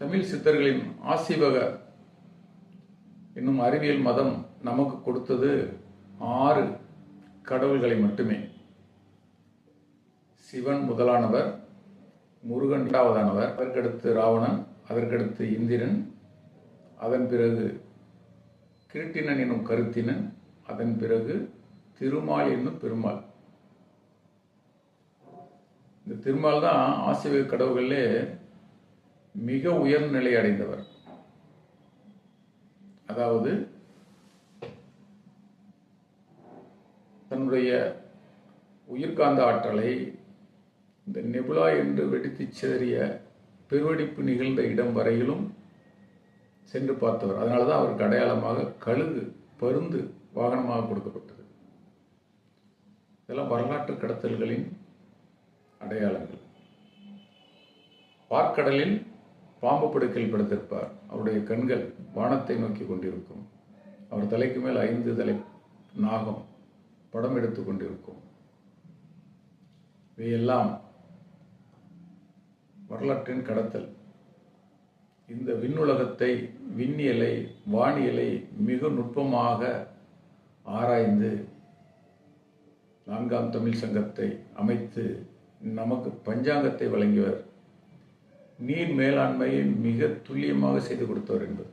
தமிழ் சித்தர்களின் ஆசிவக என்னும் அறிவியல் மதம் நமக்கு கொடுத்தது 6 கடவுள்களை மட்டுமே. சிவன் முதலானவர், முருகன் இரண்டாவதானவர், அதற்கடுத்து ராவணன், அதற்கடுத்து இந்திரன், அதன் பிறகு கிருட்டிணன் என்னும் கருத்தினன், அதன் பிறகு திருமால் என்னும் பெருமாள். இந்த திருமால் தான் ஆசிவக கடவுள்களே மிக உயர்ந்த நிலை அடைந்தவர். அதாவது தன்னுடைய உயிர்காந்த ஆற்றலை இந்த நெபுலா என்று வெடித்து சிதறிய பெருவெடிப்பு நிகழ்ந்த இடம் வரையிலும் சென்று பார்த்தவர். அதனால தான் அவருக்கு அடையாளமாக கழுகு, பருந்து வாகனமாக கொடுக்கப்பட்டது. இதெல்லாம் வரலாற்று கடத்தல்களின் அடையாளங்கள். பார்க்கடலில் பாம்பு படுக்கையில் படுத்திருப்பார். அவருடைய கண்கள் வானத்தை நோக்கி கொண்டிருக்கும். அவர் தலைக்கு மேல் 5 தலை நாகம் படம் எடுத்து கொண்டிருக்கும். இவையெல்லாம் வரலாற்றின் கடத்தல். இந்த விண்ணுலகத்தை, விண்ணியலை, வானியலை மிக நுட்பமாக ஆராய்ந்து 4ஆம் தமிழ் சங்கத்தை அமைத்து நமக்கு பஞ்சாங்கத்தை வழங்கியவர், நீர் மேலாண்மையை மிக துல்லியமாக செய்து கொடுத்தவர் என்பது